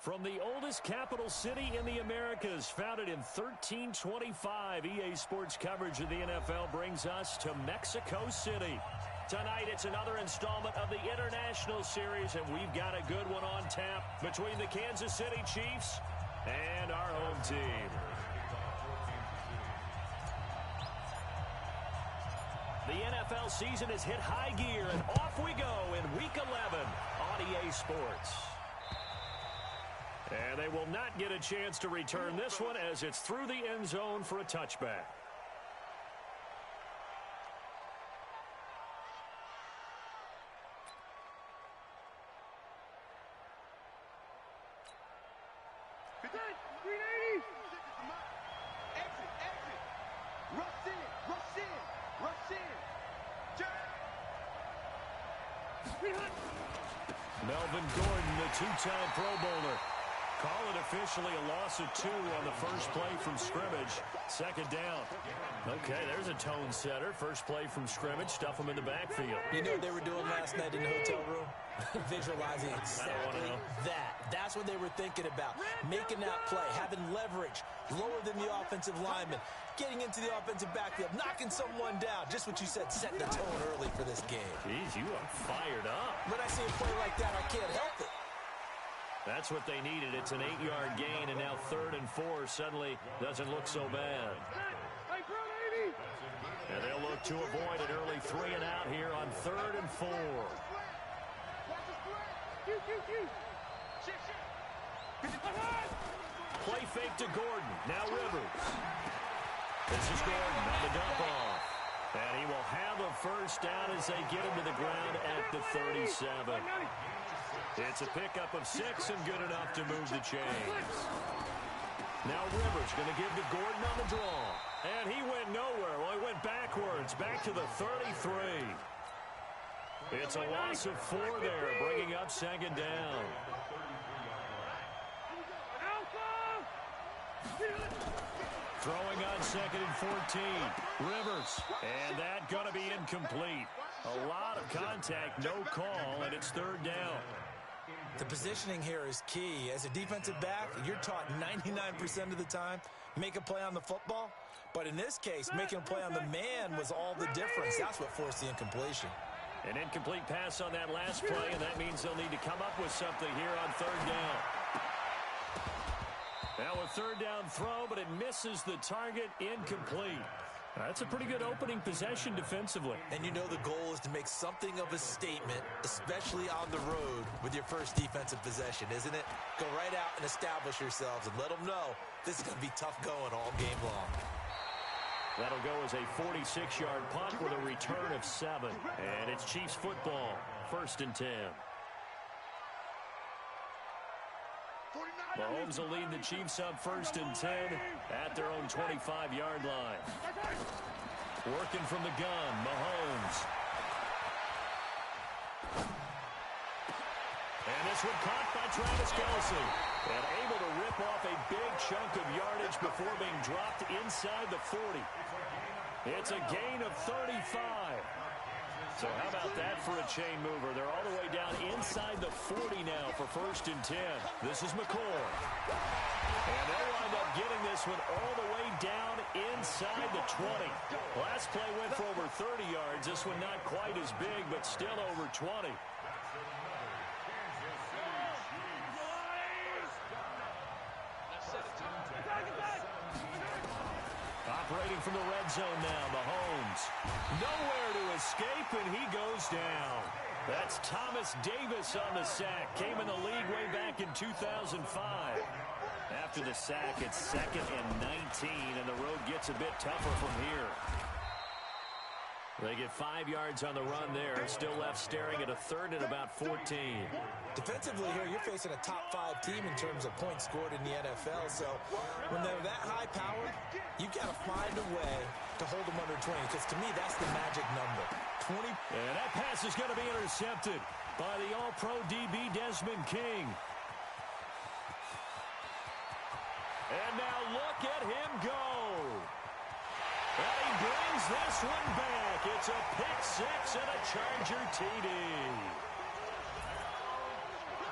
From the oldest capital city in the Americas, founded in 1325, EA Sports coverage of the NFL brings us to Mexico City. Tonight, it's another installment of the International Series, and we've got a good one on tap between the Kansas City Chiefs and our home team. The NFL season has hit high gear, and off we go in Week 11 on EA Sports. And they will not get a chance to return this one as it's through the end zone for a touchback. Melvin Gordon, the two-time Pro Bowler. Call it officially a loss of 2 on the first play from scrimmage. Second down. Okay, there's a tone setter. First play from scrimmage. Stuff them in the backfield. You know what they were doing last night in the hotel room? Visualizing exactly that. That's what they were thinking about. Making that play, having leverage, lower than the offensive lineman, getting into the offensive backfield, knocking someone down. Just what you said, set the tone early for this game. Jeez, you are fired up. When I see a play like that, I can't help it. That's what they needed. It's an 8-yard gain, and now 3rd and 4 suddenly doesn't look so bad. And they'll look to avoid an early 3 and out here on 3rd and 4. Play fake to Gordon. Now Rivers. This is Gordon on the dump off. And he will have a first down as they get him to the ground at the 37. It's a pickup of 6 and good enough to move the chains. Now Rivers going to give to Gordon on the draw. And he went nowhere. Well, he went backwards, back to the 33. It's a loss of 4 there, bringing up second down. Throwing on 2nd and 14. Rivers. And that going to be incomplete. A lot of contact, no call, and it's 3rd down. The positioning here is key. As a defensive back, you're taught 99% of the time, make a play on the football. But in this case, making a play on the man was all the difference. That's what forced the incompletion. An incomplete pass on that last play, and that means they'll need to come up with something here on 3rd down. Now a 3rd down throw, but it misses the target, incomplete. That's a pretty good opening possession defensively. And you know the goal is to make something of a statement, especially on the road with your first defensive possession, isn't it? Go right out and establish yourselves and let them know this is going to be tough going all game long. That'll go as a 46-yard punt with a return of 7. And it's Chiefs football, 1st and 10. Mahomes will lead the Chiefs up 1st and 10 at their own 25-yard line. Working from the gun, Mahomes. And this one caught by Travis Kelce. And able to rip off a big chunk of yardage before being dropped inside the 40. It's a gain of 35. So how about that for a chain mover? They're all the way down inside the 40 now for 1st and 10. This is McCoy. And they'll wind up getting this one all the way down inside the 20. Last play went for over 30 yards. This one not quite as big, but still over 20. Operating from the red zone now, Mahomes. Nowhere to escape, and he goes down. That's Thomas Davis on the sack. Came in the league way back in 2005. After the sack, it's 2nd and 19, and the road gets a bit tougher from here. They get 5 yards on the run there. Still left staring at a 3rd and about 14. Defensively here, you're facing a top 5 team in terms of points scored in the NFL. So when they're that high powered, you've got to find a way to hold them under 20. Because to me, that's the magic number. 20. And that pass is going to be intercepted by the All-Pro DB Desmond King. And now look at him go. And he brings this one back. It's a pick-6 and a Charger TD.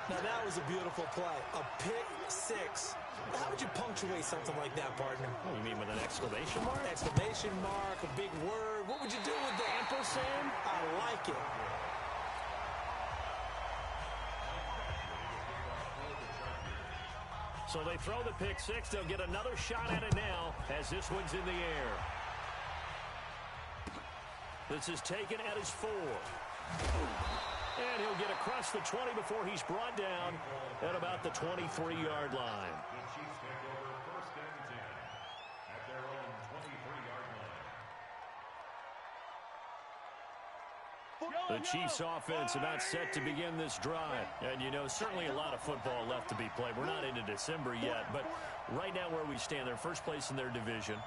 Now that was a beautiful play. A pick-6. How would you punctuate something like that, partner? What, you mean with an exclamation mark? Exclamation mark, a big word. What would you do with the ampersand? I like it. So they throw the pick-6. They'll get another shot at it now as this one's in the air. This is taken at his 4. And he'll get across the 20 before he's brought down at about the 23-yard line. The Chiefs offense about set to begin this drive. And, you know, certainly a lot of football left to be played. We're not into December yet, but right now where we stand, they're first place in their division.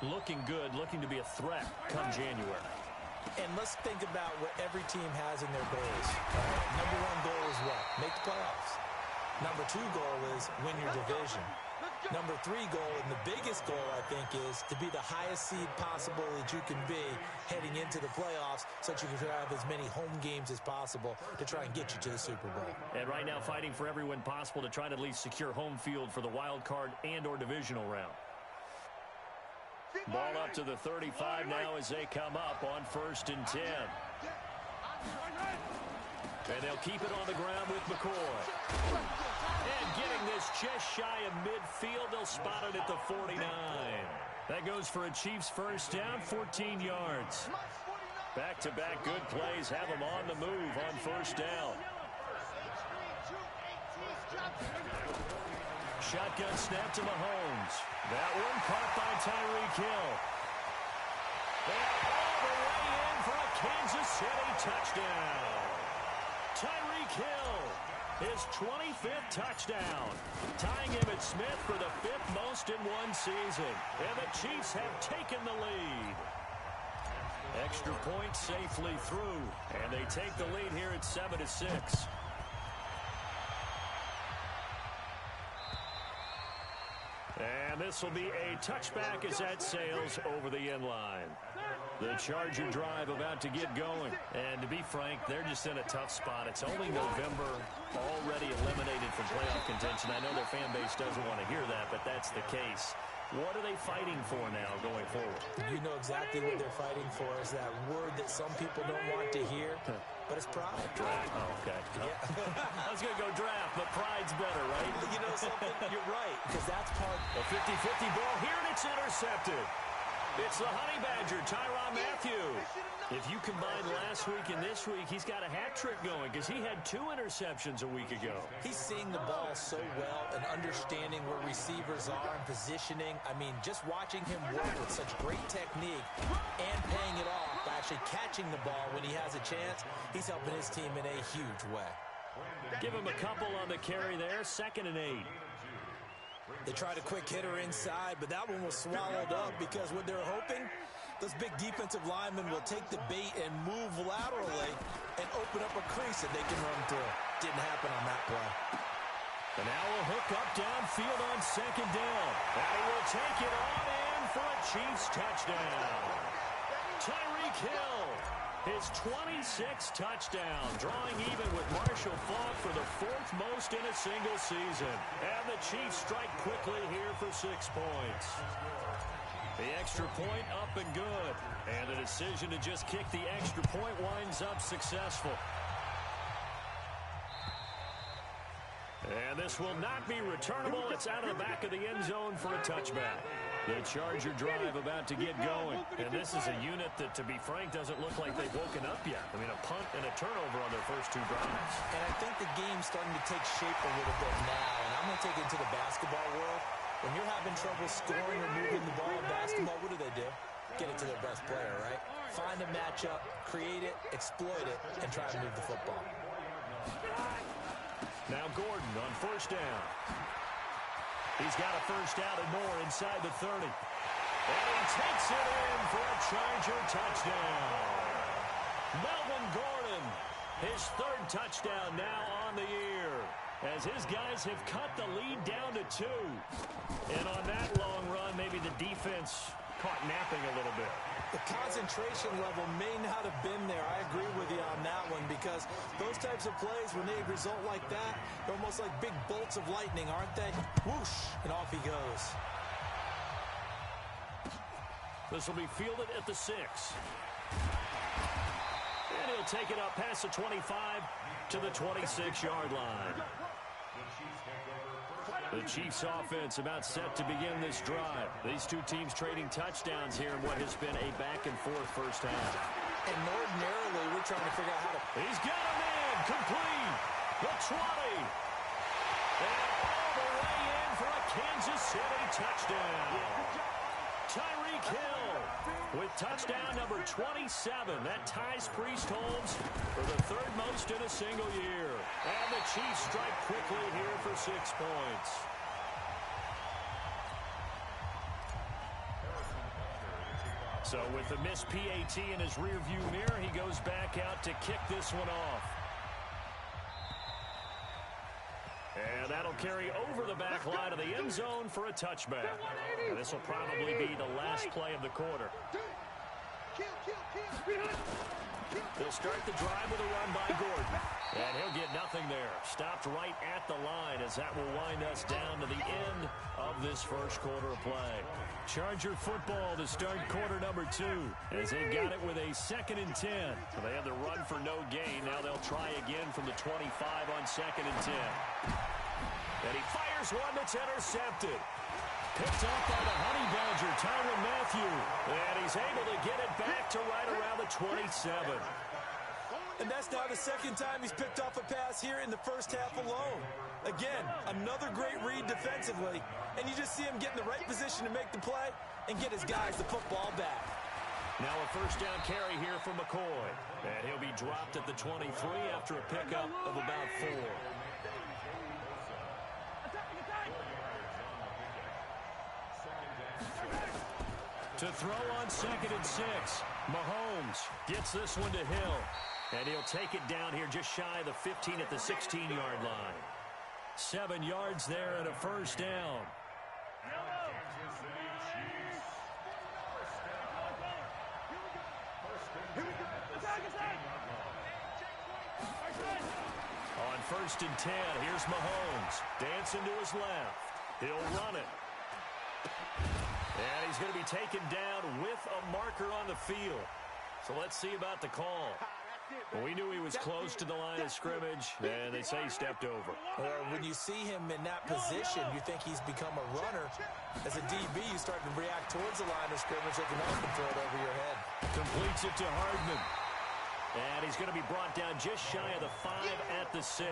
Looking good, looking to be a threat come January. And let's think about what every team has in their goals. Number 1 goal is what? Make the playoffs. Number 2 goal is win your division. Number 3 goal, and the biggest goal, I think, is to be the highest seed possible that you can be heading into the playoffs so that you can have as many home games as possible to try and get you to the Super Bowl. And right now fighting for every win possible to try to at least secure home field for the wild card and or divisional round. Ball up to the 35 now as they come up on 1st and 10. And they'll keep it on the ground with McCoy. And getting this just shy of midfield, they'll spot it at the 49. That goes for a Chiefs first down, 14 yards. Back-to-back good plays have them on the move on 1st down. Shotgun snap to Mahomes. That one caught by Tyreek Hill. And all the way in for a Kansas City touchdown. Tyreek Hill, his 25th touchdown, tying Emmitt Smith for the 5th most in one season. And the Chiefs have taken the lead. Extra point safely through, and they take the lead here at 7-6. And this will be a touchback as that sails over the end line. The Charger drive about to get going. And to be frank, they're just in a tough spot. It's only November, already eliminated from playoff contention. I know their fan base doesn't want to hear that, but that's the case. What are they fighting for now going forward? You know exactly what they're fighting for is that word that some people don't want to hear, but it's pride. Draft. Oh, okay. Yeah. I was going to go draft, but pride's better, right? You know something? You're right, because that's part. A 50-50 ball here, and it's intercepted. It's the Honey Badger, Tyrann Mathieu. If you combine last week and this week, he's got a hat trick going because he had 2 interceptions a week ago. He's seeing the ball so well and understanding where receivers are and positioning. I mean, just watching him work with such great technique and paying it off by actually catching the ball when he has a chance, he's helping his team in a huge way. Give him a couple on the carry there, 2nd and 8. They tried a quick hitter inside, but that one was swallowed up because what they're hoping, those big defensive linemen will take the bait and move laterally and open up a crease that they can run through. Didn't happen on that play. And now a hook up downfield on 2nd down. And he will take it on in for a Chiefs touchdown. Tyreek Hill, His 26th touchdown, drawing even with Marshall Faulk for the 4th most in a single season. And the Chiefs strike quickly here for 6 points. The extra point up and good. And the decision to just kick the extra point winds up successful. And this will not be returnable. It's out of the back of the end zone for a touchback. The Charger drive about to get going. And this is a unit that, to be frank, doesn't look like they've woken up yet. I mean, a punt and a turnover on their first 2 drives. And I think the game's starting to take shape a little bit now. And I'm going to take it to the basketball world. When you're having trouble scoring or moving the ball in basketball, what do? Get it to their best player, right? Find a matchup, create it, exploit it, and try to move the football. Now Gordon on first down. He's got a first down and more inside the 30. And he takes it in for a Charger touchdown. Melvin Gordon, his 3rd touchdown now on the year, as his guys have cut the lead down to 2. And on that long run, maybe the defense caught napping a little bit. The concentration level may not have been there. I agree with you on that one, because those types of plays, when they result like that, they're almost like big bolts of lightning, aren't they? Whoosh, and off he goes. This will be fielded at the 6. And he'll take it up past the 25 to the 26-yard line. The Chiefs offense about set to begin this drive. These 2 teams trading touchdowns here in what has been a back-and-forth first half. And ordinarily, we're trying to figure out how to... He's got a man complete. The 20. And all the way in for a Kansas City touchdown. Tyreek Hill with touchdown number 27. That ties Priest Holmes for the 3rd most in a single year. And the Chiefs strike quickly here for 6 points. So with the missed PAT in his rearview mirror, he goes back out to kick this one off. And that'll carry over the back line of the end zone for a touchback. And this will probably be the last play of the quarter. They'll start the drive with a run by Gordon. And he'll get nothing there. Stopped right at the line, as that will wind us down to the end of this first quarter of play. Charger football to start quarter number 2, as they've got it with a 2nd and 10. They had the run for no gain. Now they'll try again from the 25 on 2nd and 10. And he fires one that's intercepted. Picked up by the Honey Badger, Tyrann Mathieu. And he's able to get it back to right around the 27. And that's now the 2nd time he's picked off a pass here in the first half alone. Again, another great read defensively. And you just see him get in the right position to make the play and get his guys the football back. Now a first down carry here from McCoy. And he'll be dropped at the 23 after a pickup of about 4. To throw on 2nd and 6. Mahomes gets this one to Hill. And he'll take it down here just shy of the 15 at the 16-yard line. 7 yards there and a first down. On 1st and 10, here's Mahomes. Dancing to his left. He'll run it. And he's going to be taken down with a marker on the field. So let's see about the call. Well, we knew he was close to the line of scrimmage, and they say he stepped over. When you see him in that position, you think he's become a runner. As a DB, you start to react towards the line of scrimmage, looking up and throw it over your head. Completes it to Hardman. And he's going to be brought down just shy of the 5 at the 6.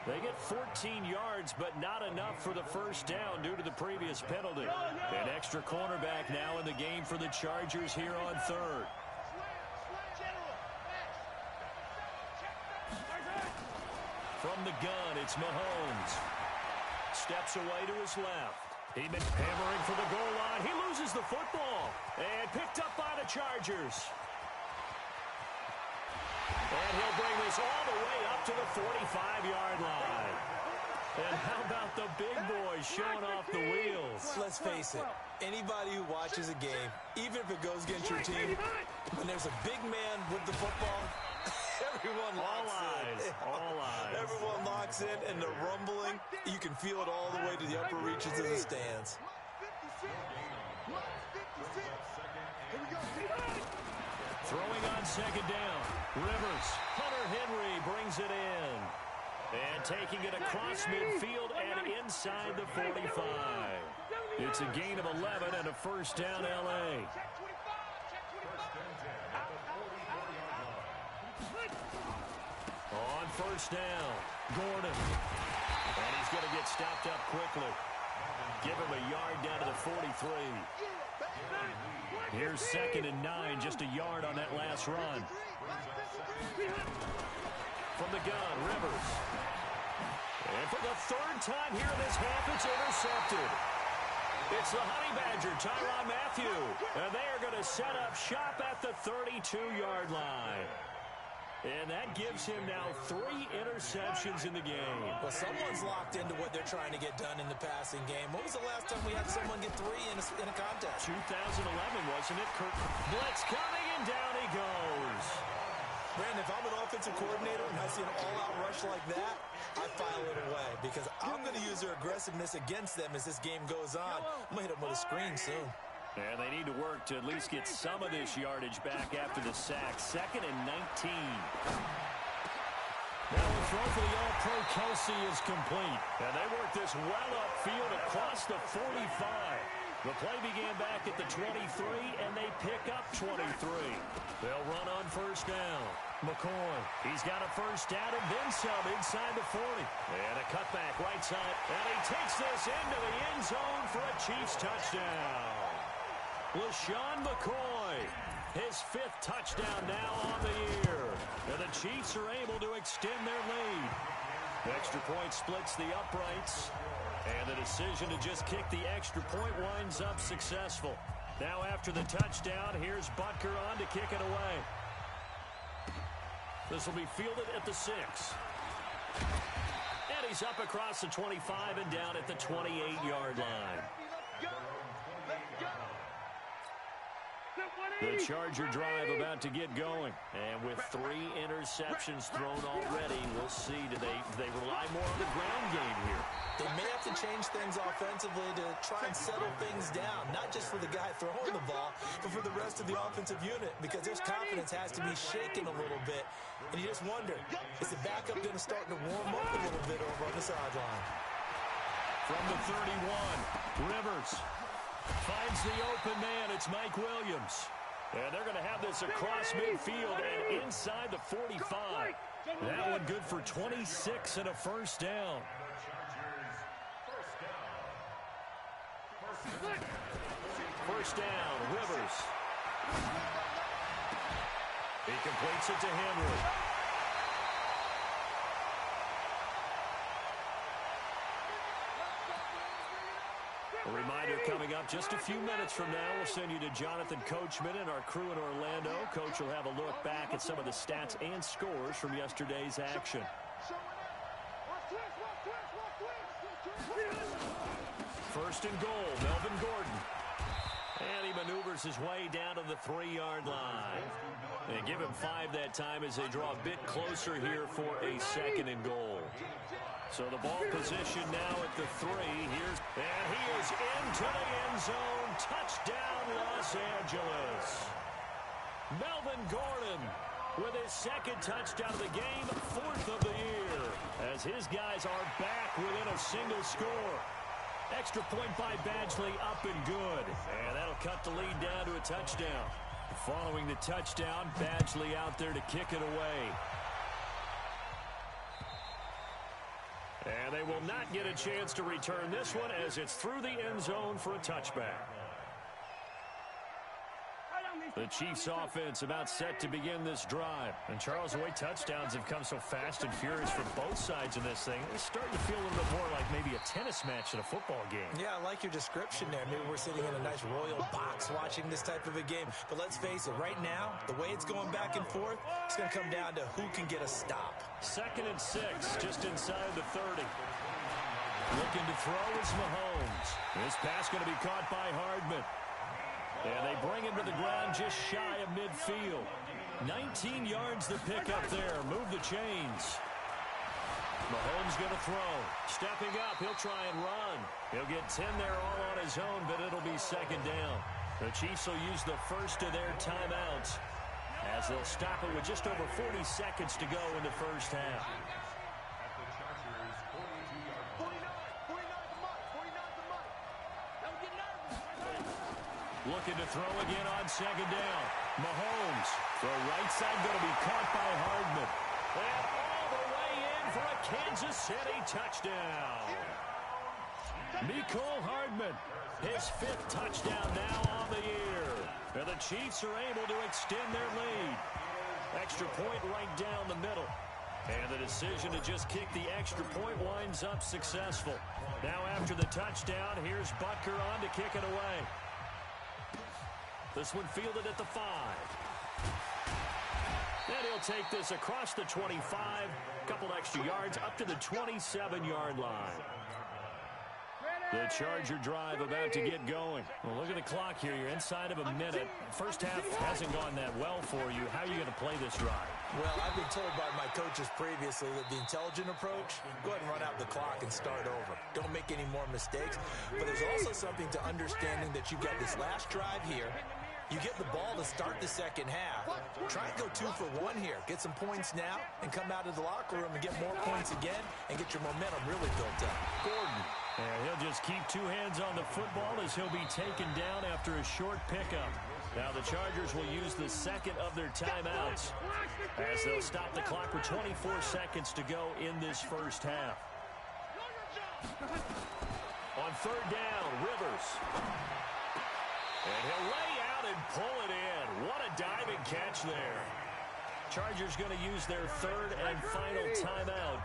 They get 14 yards, but not enough for the first down due to the previous penalty. An extra cornerback now in the game for the Chargers here on 3rd. From the gun, it's Mahomes. Steps away to his left. He's been hammering for the goal line. He loses the football. And picked up by the Chargers. And he'll bring this all the way up to the 45-yard line. And how about the big boys showing off the wheels? Let's face it, anybody who watches a game, even if it goes against your team, when there's a big man with the football, everyone locks in. All eyes. Everyone locks in, and the rumbling, you can feel it all the way to the upper reaches of the stands. Throwing on second down. Rivers. Hunter Henry brings it in. And taking it across midfield and inside the 45. It's a gain of 11 and a first down, L.A. On first down, Gordon. And he's going to get stopped up quickly. Give him a yard down to the 43. Here's 2nd and 9, just a yard on that last run. From the gun, Rivers. And for the 3rd time here in this half, it's intercepted. It's the Honey Badger, Tyrann Mathieu. And they are going to set up shop at the 32-yard line. And that gives him now 3 interceptions in the game. Well, someone's locked into what they're trying to get done in the passing game. When was the last time we had someone get 3 in a contest? 2011, wasn't it? Kirk blitz coming, and down he goes. Brandon, if I'm an offensive coordinator and I see an all-out rush like that, I file it away because I'm going to use their aggressiveness against them as this game goes on. I'm going to hit them with a screen soon. And they need to work to at least get some of this yardage back after the sack. 2nd and 19. Now a throw for the All-Pro Kelsey is complete. And they work this well upfield across the 45. The play began back at the 23, and they pick up 23. They'll run on first down. McCoy, he's got a first down and then some inside the 40. And a cutback right side. And he takes this into the end zone for a Chiefs touchdown. LaShawn McCoy, his 5th touchdown now on the year. And the Chiefs are able to extend their lead. Extra point splits the uprights. And the decision to just kick the extra point winds up successful. Now after the touchdown, here's Butker on to kick it away. This will be fielded at the 6. And he's up across the 25 and down at the 28-yard line. The Charger drive about to get going. And with 3 interceptions thrown already, we'll see. Do they rely more on the ground game here? They may have to change things offensively to try and settle things down, not just for the guy throwing the ball, but for the rest of the offensive unit, because their confidence has to be shaken a little bit. And you just wonder, is the backup going to start to warm up a little bit over on the sideline? From the 31, Rivers finds the open man. It's Mike Williams. And they're going to have this across midfield and inside the 45. That one good for 26 and a first down. First down, Rivers. He completes it to Henry. A reminder coming up just a few minutes from now, we'll send you to Jonathan Coachman and our crew in Orlando. Coach will have a look back at some of the stats and scores from yesterday's action. First and goal, Melvin Gordon. And he maneuvers his way down to the 3-yard line. They give him 5 that time as they draw a bit closer here for a 2nd and goal. So the ball position now at the 3. And he is into the end zone. Touchdown, Los Angeles. Melvin Gordon with his 2nd touchdown of the game, 4th of the year, as his guys are back within a single score. Extra point by Badgley, up and good. And that'll cut the lead down to a touchdown. Following the touchdown, Badgley out there to kick it away. And they will not get a chance to return this one as it's through the end zone for a touchback. The Chiefs offense about set to begin this drive. And Charles, the way touchdowns have come so fast and furious for both sides in this thing, it's starting to feel a little bit more like maybe a tennis match in a football game. Yeah, I like your description there. Maybe we're sitting in a nice royal box watching this type of a game. But let's face it, right now, the way it's going back and forth, it's going to come down to who can get a stop. 2nd and 6, just inside the 30. Looking to throw is Mahomes. This pass going to be caught by Hardman. And they bring him to the ground just shy of midfield. 19 yards to pick up there. Move the chains. Mahomes going to throw. Stepping up, he'll try and run. He'll get 10 there all on his own, but it'll be second down. The Chiefs will use the first of their timeouts as they'll stop it with just over 40 seconds to go in the first half. Looking to throw again on second down. Mahomes, throw right side, going to be caught by Hardman. And all the way in for a Kansas City touchdown. Mecole Hardman, his 5th touchdown now on the year. And the Chiefs are able to extend their lead. Extra point right down the middle. And the decision to just kick the extra point winds up successful. Now after the touchdown, here's Butker on to kick it away. This one fielded at the 5. And he'll take this across the 25. A couple extra yards up to the 27-yard line. The Charger drive about to get going. Well, look at the clock here. You're inside of a minute. First half hasn't gone that well for you. How are you going to play this drive? Well, I've been told by my coaches previously that the intelligent approach, go ahead and run out the clock and start over. Don't make any more mistakes. But there's also something to understanding that you've got this last drive here. You get the ball to start the second half. Try and go 2 for 1 here. Get some points now and come out of the locker room and get more points again and get your momentum really built up. Gordon. And he'll just keep 2 hands on the football as he'll be taken down after a short pickup. Now the Chargers will use the second of their timeouts as they'll stop the clock with 24 seconds to go in this first half. On third down, Rivers. And he'll lay out and pull it in. What a diving catch there. Chargers going to use their third and final timeout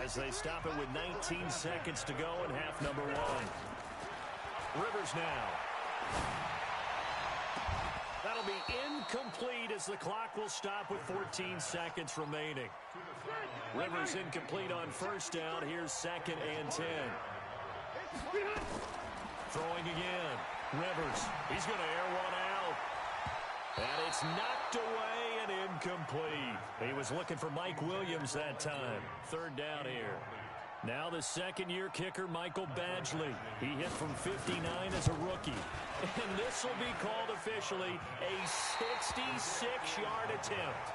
as they stop it with 19 seconds to go in half number 1. Rivers now. That'll be incomplete as the clock will stop with 14 seconds remaining. Rivers incomplete on first down. Here's second and 10. Throwing again. Rivers. He's going to air one out. And it's knocked away and incomplete. He was looking for Mike Williams that time. Third down here. Now the second-year kicker, Michael Badgley. He hit from 59 as a rookie. And this will be called officially a 66-yard attempt.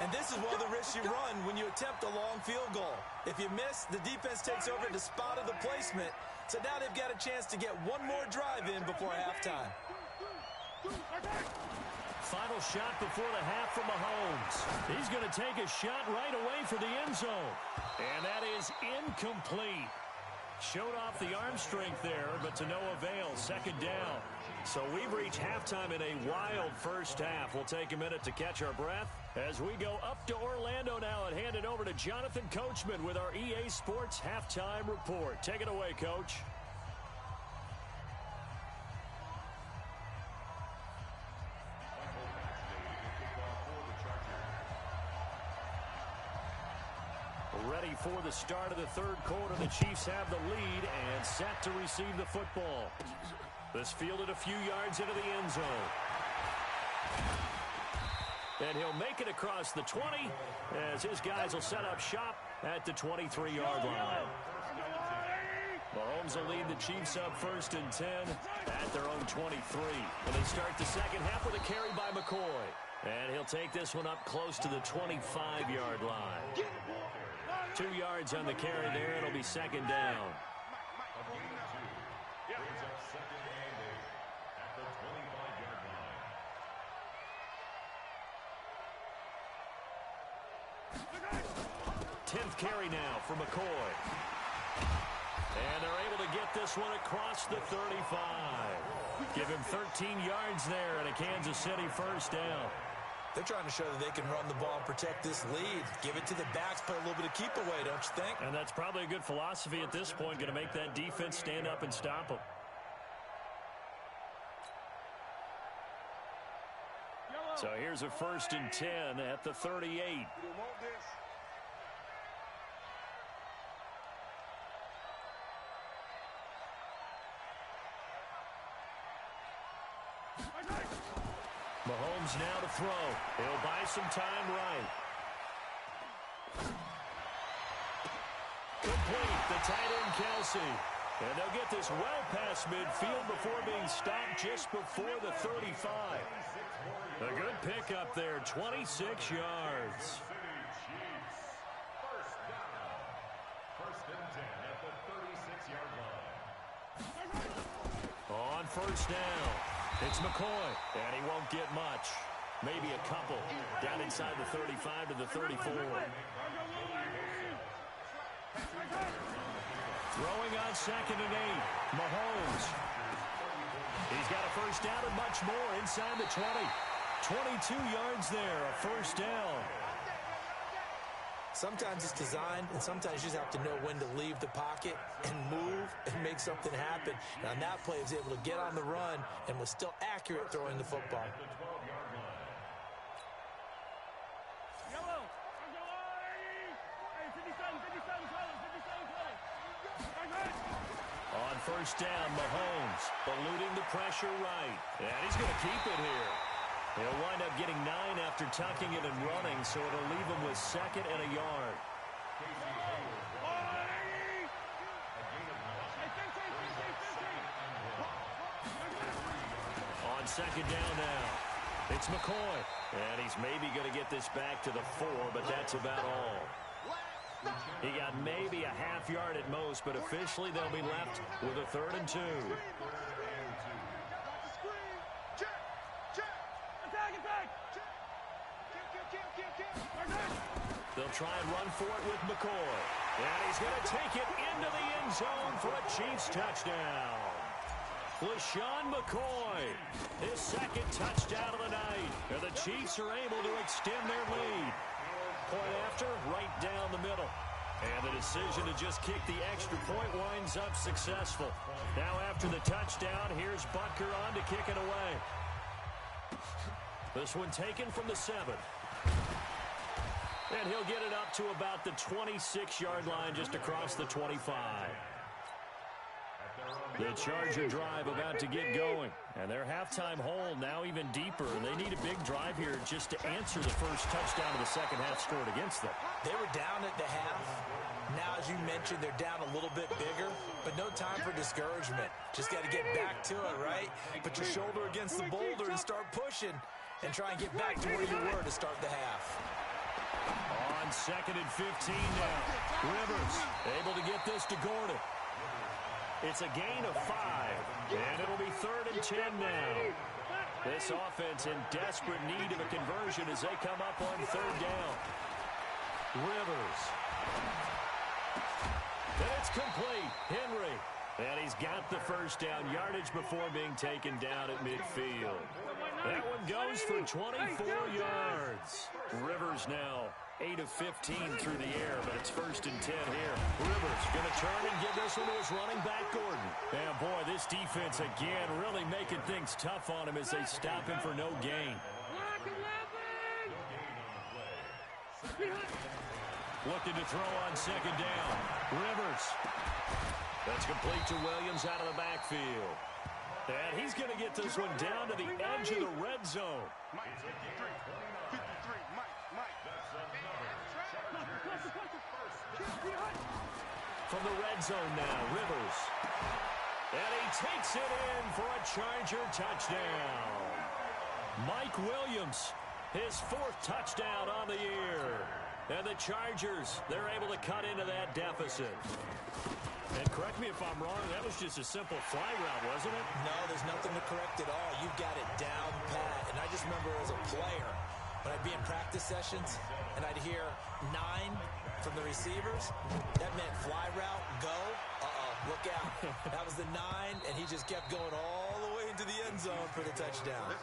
And this is one of the risks you run when you attempt a long field goal. If you miss, the defense takes over at the spot of the placement. So now they've got a chance to get one more drive in before halftime. Final shot before the half from Mahomes. He's going to take a shot right away for the end zone. And that is incomplete. Showed off the arm strength there, but to no avail. Second down. So we've reached halftime in a wild first half. We'll take a minute to catch our breath as we go up to Orlando now and hand it over to Jonathan Coachman with our EA Sports Halftime Report. Take it away, Coach. Ready for the start of the third quarter. The Chiefs have the lead and set to receive the football. This fielded a few yards into the end zone. And he'll make it across the 20 as his guys will set up shop at the 23-yard line. Mahomes will lead the Chiefs up first and 10 at their own 23. And they start the second half with a carry by McCoy. And he'll take this one up close to the 25-yard line. 2 yards on the carry there. It'll be second down. Tenth carry now for McCoy. And they're able to get this one across the 35. Give him 13 yards there and a Kansas City first down. They're trying to show that they can run the ball and protect this lead. Give it to the backs, play a little bit of keep away, don't you think? And that's probably a good philosophy at this point, going to make that defense stand up and stop them. So here's a first and 10 at the 38. Mahomes now to throw. He'll buy some time right. Complete, the tight end Kelsey. And they'll get this well past midfield before being stopped just before the 35. A good pickup there, 26 yards. First and 10 at the 36-yard line. On first down, it's McCoy, and he won't get much. Maybe a couple down inside the 35 to the 34. Throwing on 2nd and 8, Mahomes. He's got a first down and much more inside the 20. 22 yards there, a first down. Sometimes it's designed, and sometimes you just have to know when to leave the pocket and move and make something happen. And on that play, he was able to get on the run and was still accurate throwing the football. On first down, Mahomes eluding the pressure right. And he's going to keep it here. He'll wind up getting 9 after tucking it and running, so it'll leave him with 2nd and a yard. On 2nd down now, it's McCoy. And he's maybe going to get this back to the 4, but that's about all. He got maybe a half yard at most, but officially they'll be left with a 3rd and 2. They'll try and run for it with McCoy. And he's going to take it into the end zone for a Chiefs touchdown. LaShawn McCoy, his 2nd touchdown of the night. And the Chiefs are able to extend their lead. Point after, right down the middle. And the decision to just kick the extra point winds up successful. Now after the touchdown, here's Butker on to kick it away. This one taken from the 7. And he'll get it up to about the 26-yard line just across the 25. The Charger drive about to get going. And their halftime hole now even deeper. They need a big drive here just to answer the first touchdown of the second half scored against them. They were down at the half. Now, as you mentioned, they're down a little bit bigger, but no time for discouragement. Just got to get back to it, right? Put your shoulder against the boulder and start pushing and try and get back to where you were to start the half. On 2nd and 15 now, Rivers able to get this to Gordon. It's a gain of 5, and it'll be 3rd and 10 now. This offense in desperate need of a conversion as they come up on 3rd down. Rivers. And it's complete. Henry. And he's got the first down yardage before being taken down at midfield. That one goes for 24 yards. Rivers now 8 of 15 through the air, but it's 1st and 10 here. Rivers going to turn and give this one to his running back, Gordon. And boy, this defense again really making things tough on him as they stop him for no gain. Looking to throw on 2nd down. Rivers. That's complete to Williams out of the backfield. And he's going to get this one down to the edge of the red zone. From the red zone now, Rivers. And he takes it in for a Charger touchdown. Mike Williams, his 4th touchdown on the year. And the Chargers, they're able to cut into that deficit. And correct me if I'm wrong, that was just a simple fly route, wasn't it? No, there's nothing to correct at all. You've got it down pat. And I just remember as a player, when I'd be in practice sessions and I'd hear 9 from the receivers, that meant fly route, go, look out. That was the 9, and he just kept going all the way into the end zone for the touchdown.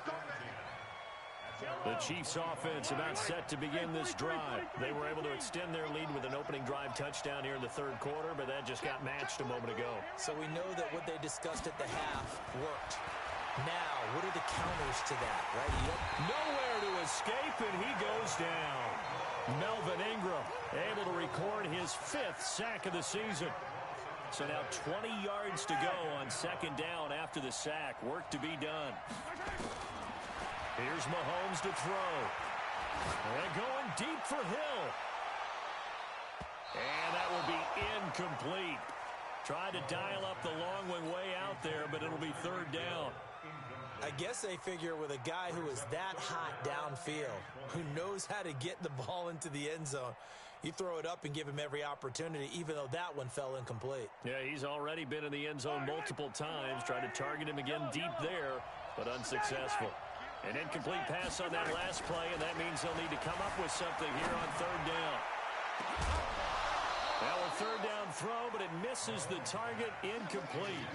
The Chiefs offense about set to begin this drive. They were able to extend their lead with an opening drive touchdown here in the 3rd quarter, but that just got matched a moment ago. So we know that what they discussed at the half worked. Now, what are the counters to that, right? Nowhere to escape, and he goes down. Melvin Ingram able to record his 5th sack of the season. So now 20 yards to go on 2nd down after the sack. Work to be done. Here's Mahomes to throw. And going deep for Hill. And that will be incomplete. Tried to dial up the long one way out there, but it'll be third down. I guess they figure with a guy who is that hot downfield, who knows how to get the ball into the end zone, you throw it up and give him every opportunity, even though that one fell incomplete. Yeah, he's already been in the end zone multiple times, trying to target him again deep there, but unsuccessful. An incomplete pass on that last play, and that means they'll need to come up with something here on third down. Now a third down throw, but it misses the target, incomplete.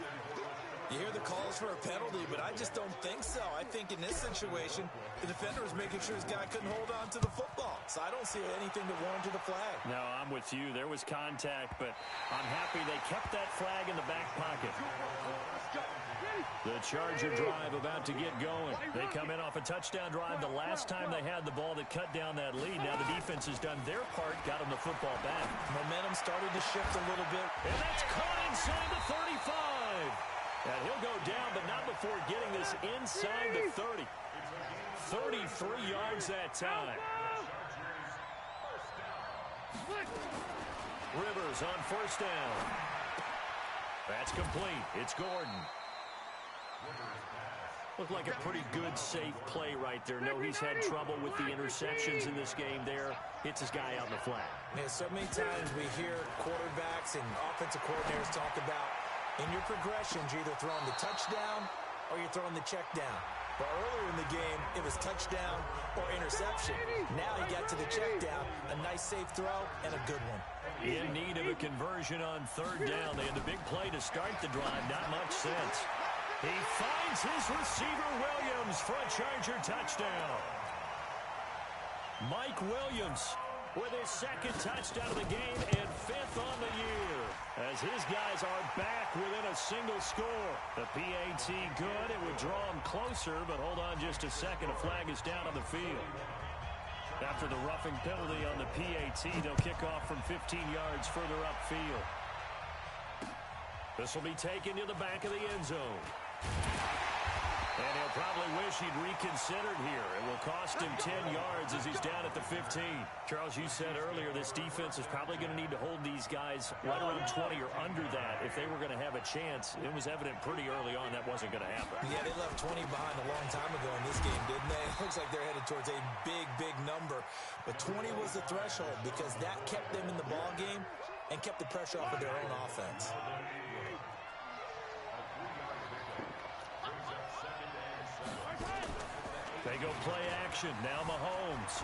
You hear the calls for a penalty, but I just don't think so. I think in this situation, the defender was making sure his guy couldn't hold on to the football. So I don't see anything to warrant the flag. No, I'm with you. There was contact, but I'm happy they kept that flag in the back pocket. The Charger drive about to get going. They come in off a touchdown drive the last time they had the ball that cut down that lead. Now the defense has done their part, got them the football back. Momentum started to shift a little bit. And that's caught inside the 35. And he'll go down, but not before getting this inside the 30. 33 yards that time. Rivers on first down. That's complete. It's Gordon. Looked like a pretty good, safe play right there. No, he's had trouble with the interceptions in this game there. Hits his guy out in the flat. Man, so many times we hear quarterbacks and offensive coordinators talk about in your progressions, you're either throwing the touchdown or you're throwing the check down. But earlier in the game, it was touchdown or interception. Now he got to the check down, a nice safe throw, and a good one. In need of a conversion on third down. They had the big play to start the drive. Not much sense. He finds his receiver, Williams, for a Charger touchdown. Mike Williams with his second touchdown of the game and fifth on the year, as his guys are back within a single score. The PAT good. It would draw him closer, but hold on just a second. A flag is down on the field. After the roughing penalty on the PAT, they'll kick off from 15 yards further upfield. This will be taken to the back of the end zone. And he'll probably wish he'd reconsidered here. It will cost him 10 yards as he's down at the 15. Charles, you said earlier this defense is probably going to need to hold these guys right around 20 or under that if they were going to have a chance. It was evident pretty early on that wasn't going to happen. Yeah, they left 20 behind a long time ago in this game, didn't they? It looks like they're headed towards a big, big number. But 20 was the threshold because that kept them in the ball game and kept the pressure off of their own offense. They go play action. Now Mahomes.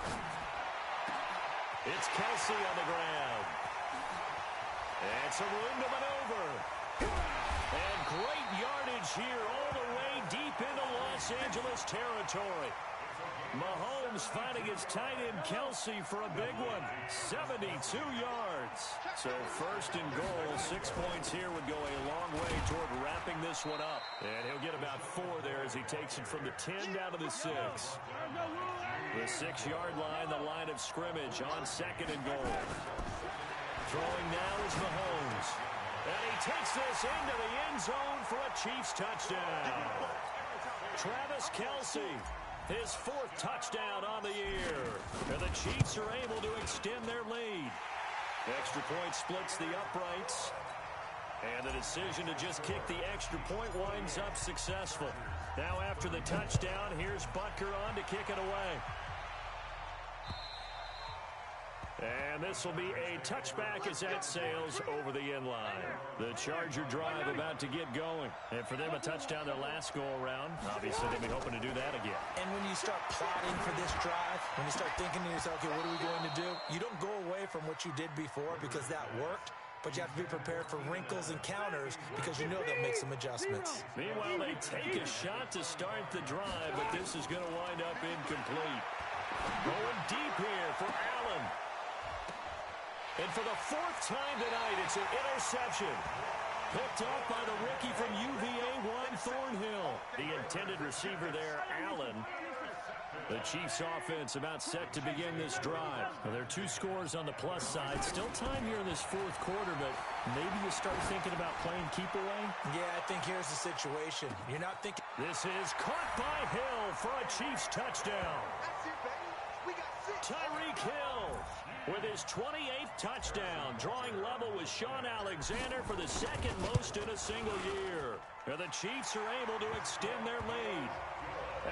It's Kelsey on the ground. And some room to maneuver. And great yardage here all the way deep into Los Angeles territory. Mahomes finding his tight end Kelsey for a big one. 72 yards. So first and goal, 6 points here would go a long way toward wrapping this one up. And he'll get about 4 there as he takes it from the 10 down to the 6. The 6-yard line, the line of scrimmage on second and goal. Throwing now is Mahomes. And he takes this into the end zone for a Chiefs touchdown. Travis Kelsey. His 4th touchdown on the year. And the Chiefs are able to extend their lead. Extra point splits the uprights. And the decision to just kick the extra point winds up successful. Now after the touchdown, here's Butker on to kick it away. And this will be a touchback as that sails over the end line. The Charger drive about to get going. And for them, a touchdown their last go-around. Obviously, they'll be hoping to do that again. And when you start plotting for this drive, when you start thinking to yourself, okay, what are we going to do? You don't go away from what you did before because that worked. But you have to be prepared for wrinkles and counters because you know they'll make some adjustments. Meanwhile, they take a shot to start the drive, but this is going to wind up incomplete. Going deep here for Allen. And for the 4th time tonight, it's an interception. Picked up by the rookie from UVA, Juan Thornhill. The intended receiver there, Allen. The Chiefs offense about set to begin this drive. Well, there are 2 scores on the plus side. Still time here in this 4th quarter, but maybe you start thinking about playing keep away? Yeah, I think here's the situation. You're not thinking This is caught by Hill for a Chiefs touchdown. Tyreek Hill with his 28th touchdown, drawing level with Sean Alexander for the second most in a single year. And the Chiefs are able to extend their lead.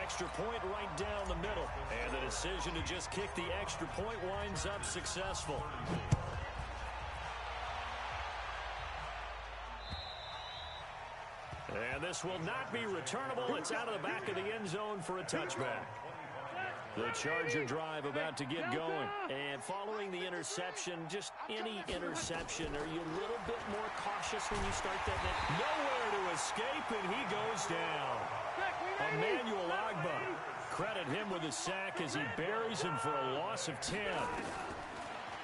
Extra point right down the middle. And the decision to just kick the extra point winds up successful. And this will not be returnable. It's out of the back of the end zone for a touchback. The Charger drive about to get going. And following the interception, just any interception, are you a little bit more cautious when you start that? Nowhere to escape, and he goes down. Emmanuel Agba, credit him with a sack as he buries him for a loss of 10.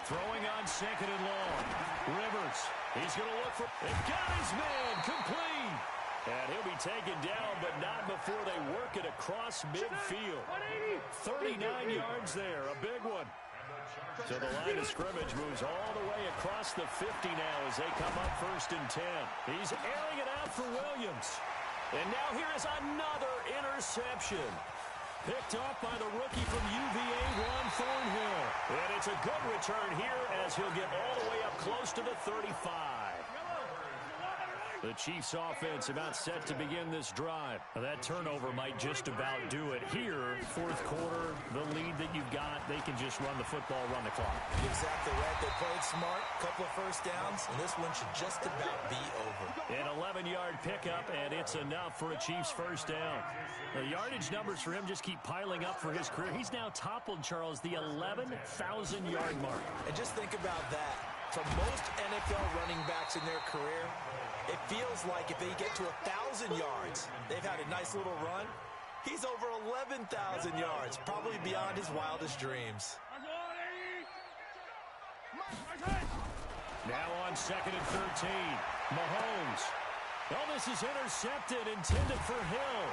Throwing on second and long. Rivers, he's going to look for, and got his man, complete. And he'll be taken down, but not before they work it across midfield. 39 yards there, a big one. So the line of scrimmage moves all the way across the 50 now as they come up 1st and 10. He's airing it out for Williams. And now here is another interception. Picked off by the rookie from UVA, Ron Thornhill. And it's a good return here as he'll get all the way up close to the 35. The Chiefs offense about set to begin this drive. That turnover might just about do it here. 4th quarter, the lead that you've got, they can just run the football, run the clock. Exactly right. They played smart, couple of first downs, and this one should just about be over. An 11-yard pickup, and it's enough for a Chiefs first down. The yardage numbers for him just keep piling up for his career. He's now toppled, Charles, the 11,000-yard mark. And just think about that. For most NFL running backs in their career, it feels like if they get to 1,000 yards, they've had a nice little run. He's over 11,000 yards, probably beyond his wildest dreams. Now on 2nd and 13, Mahomes. Oh, this is intercepted, intended for Hill.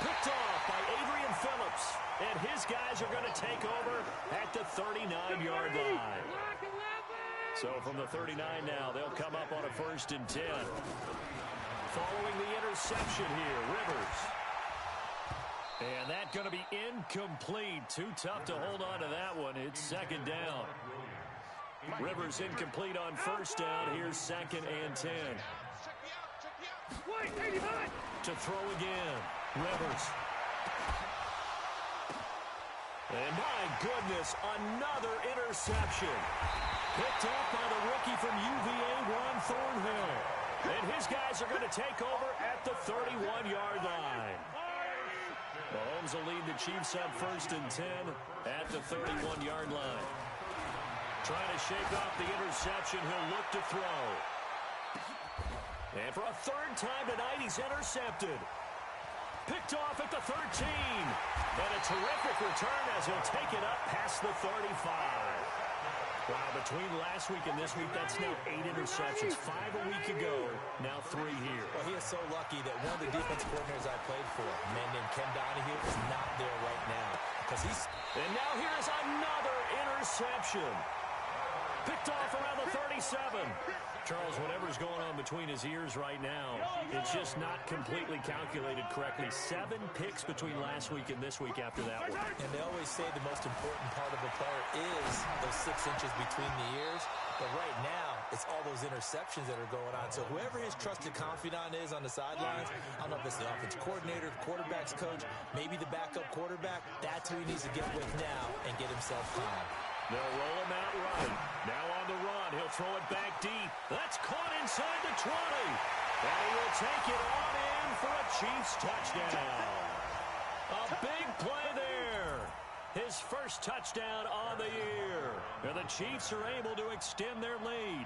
Picked off by Adrian Phillips. And his guys are going to take over at the 39-yard line. So from the 39 now, they'll come up on a 1st and 10. Following the interception here, Rivers. And that's going to be incomplete. Too tough to hold on to that one. It's 2nd down. Rivers incomplete on 1st down. Here's 2nd and 10. To throw again. Rivers. And my goodness, another interception. Picked off by the rookie from UVA, Ron Thornhill. And his guys are going to take over at the 31-yard line. Mahomes will lead the Chiefs up 1st and 10 at the 31-yard line. Trying to shake off the interception. He'll look to throw. And for a 3rd time tonight, he's intercepted. Picked off at the 13. And a terrific return as he'll take it up past the 35. Wow, between last week and this week, that's now 8 interceptions. 5 a week ago, now 3 here. Well, he is so lucky that one of the defensive coordinators I played for, a man named Ken Donahue, is not there right now. And now here's another interception. Picked off around the 37. Charles, whatever's going on between his ears right now, it's just not completely calculated correctly. 7 picks between last week and this week after that one. And they always say the most important part of a player is those 6 inches between the ears. But right now, it's all those interceptions that are going on. So whoever his trusted confidant is on the sidelines, I don't know if it's the offense coordinator, the quarterback's coach, maybe the backup quarterback, that's who he needs to get with now and get himself calm. They'll roll him out right. Now on the run. He'll throw it back deep. That's caught inside the 20. And he will take it on in for a Chiefs touchdown. A big play there. His first touchdown on the year. And the Chiefs are able to extend their lead.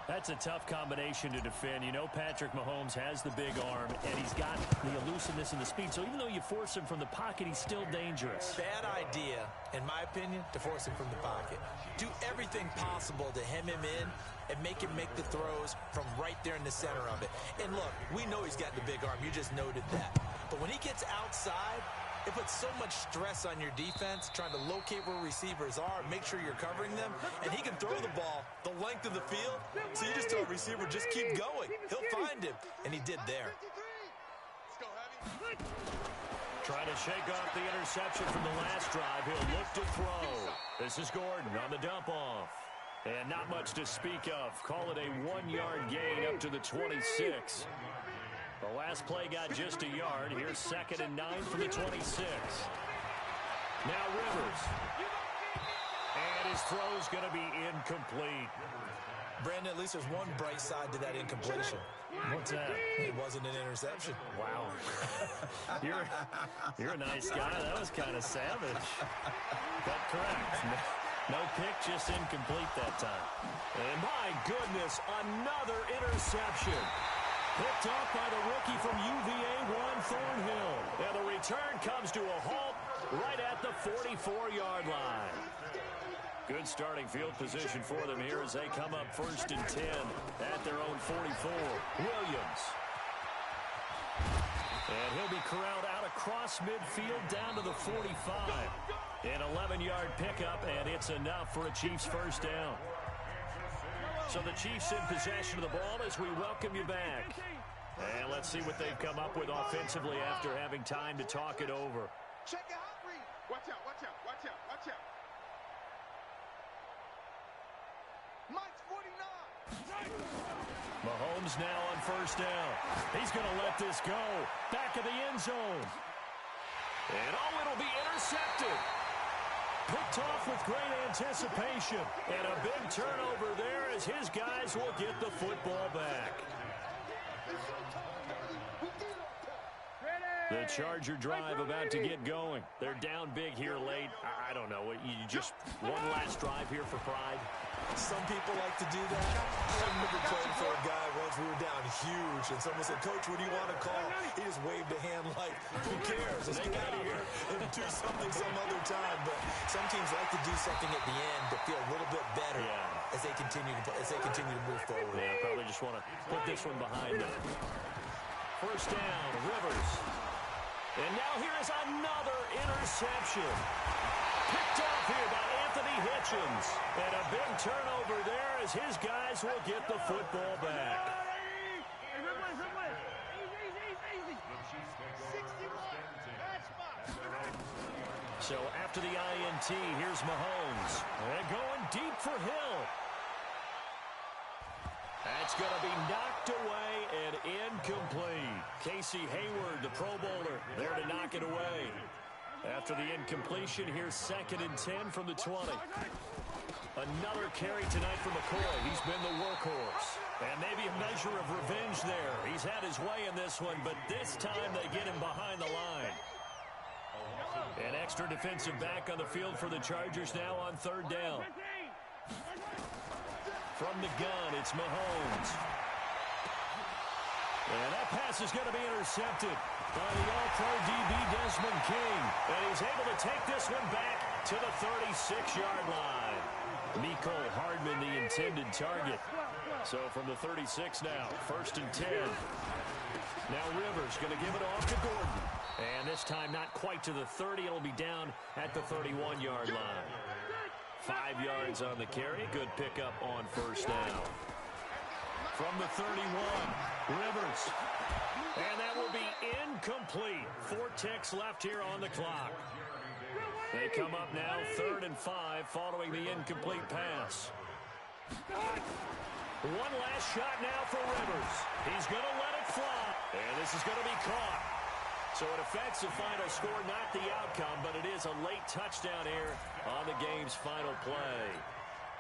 That's a tough combination to defend. You know Patrick Mahomes has the big arm, and he's got the elusiveness and the speed. So even though you force him from the pocket, he's still dangerous. Bad idea, in my opinion, to force him from the pocket. Do everything possible to hem him in and make him make the throws from right there in the center of it. And look, we know he's got the big arm. You just noted that. But when he gets outside, it puts so much stress on your defense, trying to locate where receivers are, make sure you're covering them, and he can throw the ball the length of the field, so you just tell a receiver, just keep going. He'll find him, and he did there. Trying to shake off the interception from the last drive. He'll look to throw. This is Gordon on the dump-off. And not much to speak of. Call it a 1-yard gain up to the 26. The last play got just a yard. Here's 2nd and 9 from the 26. Now Rivers. And his throw's going to be incomplete. Brandon, at least there's one bright side to that incompletion. What's that? It wasn't an interception. Wow. You're a nice guy. That was kind of savage. But correct. No pick, just incomplete that time. And my goodness, another interception. Picked off by the rookie from UVA, Juan Thornhill. And the return comes to a halt right at the 44-yard line. Good starting field position for them here as they come up 1st and 10 at their own 44. Williams. And he'll be corralled out across midfield down to the 45. An 11-yard pickup, and it's enough for a Chiefs first down. So the Chiefs in possession of the ball as we welcome you back. And let's see what they've come up with offensively after having time to talk it over. Check it out, Reed. Watch out, watch out, watch out, watch out. Mike's 49. Mahomes now on 1st down. He's going to let this go. Back of the end zone. And it'll be intercepted. Picked off with great anticipation. And a big turnover there as his guys will get the football back. The Charger drive about to get going. They're down big here late. I don't know. You just one last drive here for pride. Some people like to do that. I remember playing for a guy once. We were down huge, and someone said, "Coach, what do you want to call?" He just waved a hand like, "Who cares? Let's get out of here and do something some other time." But some teams like to do something at the end to feel a little bit better as they continue to move forward. Yeah, probably just want to put this one behind them. 1st down, Rivers. And now here is another interception. Picked off here by Anthony Hitchens. And a big turnover there as his guys will get the football back. So after the INT, here's Mahomes. And going deep for Hill. That's going to be knocked away and incomplete. Casey Hayward, the Pro Bowler, there to knock it away. After the incompletion, here's 2nd and 10 from the 20. Another carry tonight for McCoy. He's been the workhorse. And maybe a measure of revenge there. He's had his way in this one, but this time they get him behind the line. An extra defensive back on the field for the Chargers now on 3rd down. From the gun, it's Mahomes. And that pass is going to be intercepted by the All-Pro DB Desmond King. And he's able to take this one back to the 36-yard line. Mecole Hardman, the intended target. So from the 36 now, 1st and 10. Now Rivers going to give it off to Gordon. And this time not quite to the 30. It'll be down at the 31-yard line. 5 yards on the carry. Good pickup on 1st down. From the 31, Rivers. And that will be incomplete. 4 ticks left here on the clock. They come up now 3rd and 5 following the incomplete pass. One last shot now for Rivers. He's going to let it fly. And this is going to be caught. So it affects the final score, not the outcome, but it is a late touchdown here on the game's final play.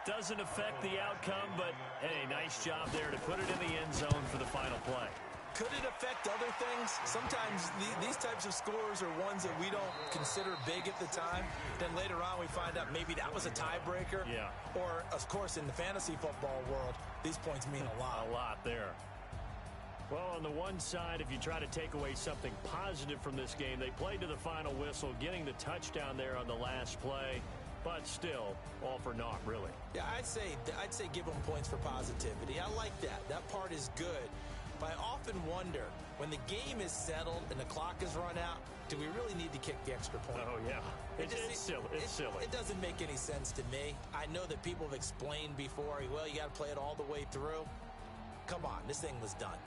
Doesn't affect the outcome, but, hey, nice job there to put it in the end zone for the final play. Could it affect other things? Sometimes these types of scores are ones that we don't consider big at the time. Then later on we find out maybe that was a tiebreaker. Yeah. Or, of course, in the fantasy football world, these points mean a lot. A lot there. Well, on the one side, if you try to take away something positive from this game, they played to the final whistle, getting the touchdown there on the last play. But still, all for naught, really. Yeah, I'd say give them points for positivity. I like that. That part is good. But I often wonder, when the game is settled and the clock is run out, do we really need to kick the extra point? Oh, yeah. It's silly. It's silly. It doesn't make any sense to me. I know that people have explained before, well, you got to play it all the way through. Come on, this thing was done.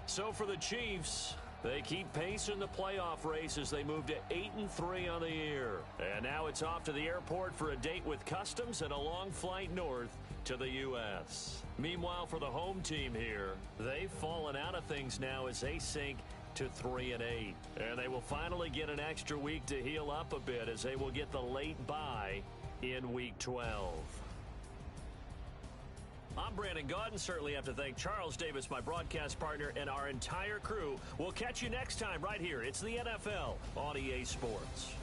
So for the Chiefs, They keep pace in the playoff race as they move to 8-3 on the year. And now it's off to the airport for a date with Customs and a long flight north to the U.S. Meanwhile, for the home team here, they've fallen out of things now as they sink to 3-8. And they will finally get an extra week to heal up a bit as they will get the late bye in Week 12. I'm Brandon Gaudin. Certainly have to thank Charles Davis, my broadcast partner, and our entire crew. We'll catch you next time right here. It's the NFL on EA Sports.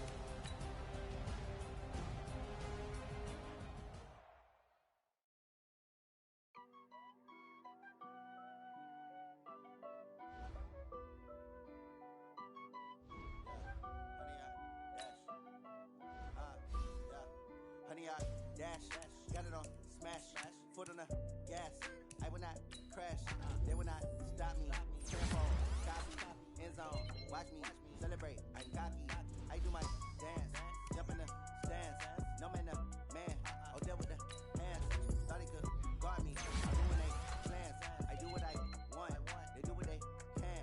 Honey, I dash, got it on smash, foot on the gas. I will not crash, they will not stop me. Tempo, copy, end zone, watch me celebrate. I'm cocky, I do my dance, jump in the stands. No man, man, oh there with the hands. Thought he could guard me, I ruin they plans. I do what I want, they do what they can.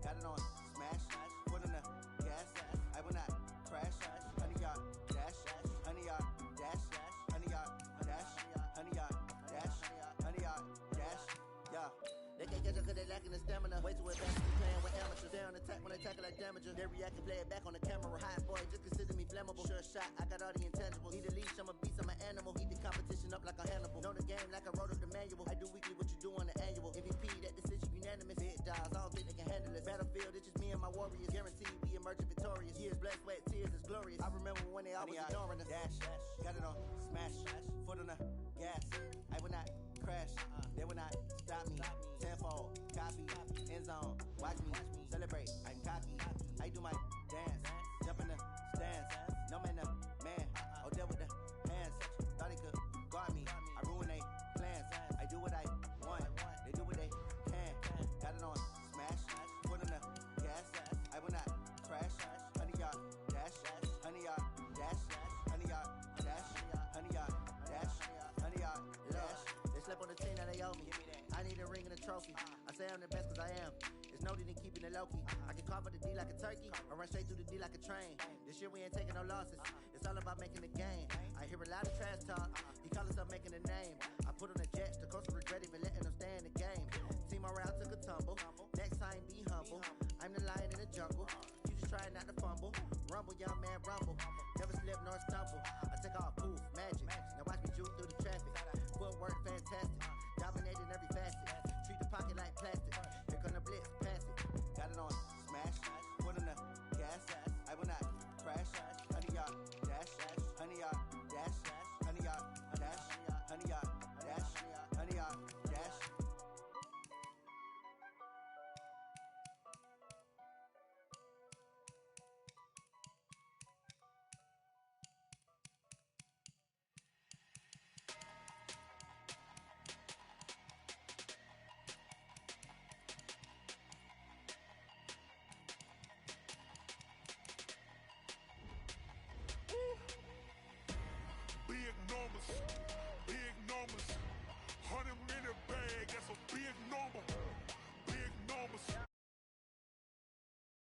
Got it on smash, foot on the gas. I will not crash, honey, y'all dash, honey, y'all dash, honey, y'all dash, honey, y'all dash, honey, y'all dash, yeah. They can't catch up cause they lacking the stamina. Way too advanced, playing with amateurs. They on attack when they tackle like damagers. They react and play it back on the camera. Hot boy, just consider me flammable. Sure shot, I got all the intangibles. Need a leash, I'm a beast, I'm an animal. Eat the competition up like a Hannibal. Know the game like I wrote up the manual. I do weekly what you do on the annual. MVP, that decision unanimous. Big dogs, I don't think they can handle it. Battlefield, it's just me and my warriors. Guaranteed we emerging victorious. Years, blood, sweat, tears, is glorious. I remember when they always ignoring us. Dash, got it on smash, foot on the gas. I will not crash, they will not stop me. Tenfold, copy, end zone, watch me celebrate. I'm cocky, I do my dance, jump in the stands. No man, man, oh there with the hands. Thought he could guard me, I ruin they plans. I do what I want, they do what they can. Got it on smash, foot on the gas. I will not crash, honey y'all dash, honey y'all dash, honey y'all dash, honey y'all dash, honey y'all dash. They slept on the team that they owe me. I need a ring and a trophy. I say I'm the best cause I am. It's no need in keeping it low-key. I can carve up the D like a turkey or run straight through the D like a train. This year we ain't taking no losses. It's all about making the game. I hear a lot of trash talk. He call himself making a name. I put on the Jets. The coach regret even letting them stay in the game. Team morale took a tumble. Next time be humble. I'm the lion in the jungle. You just trying not to fumble. Rumble, young man, rumble. Never slip nor stumble. I take off poof, magic. Now watch me juke through the traffic. Footwork fantastic. Dominating every facet. Treat the pocket like plastic. Here come the blitz, pass it. Got it on smash, foot on the gas. I will not crash. Honey y'all dash, honey y'all dash, honey y'all dash, honey y'all dash, honey y'all dash. Big numbers.